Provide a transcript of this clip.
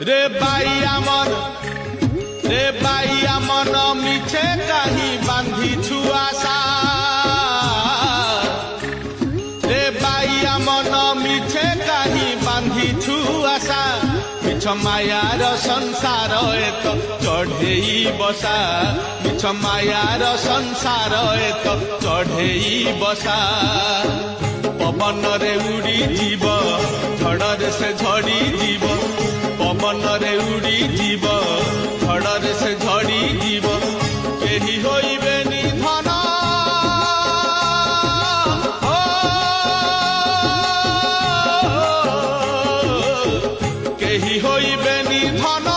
रे बाइया मन रे बाइया मन मिछे कहीं बांधी छुआसा रे बाइया मन मिछे कहीं बांधी छुआसा मिछ मायार संसार एत चढ़ेई बसा मिछ मायार संसार एत चढ़ेई बसा पवन रे उड़ी जीव झड़े से झड़ी जीव पवन रे उड़ी जीव झड़े से झड़ी जीव केही होइबे निधन केही होइबे निधन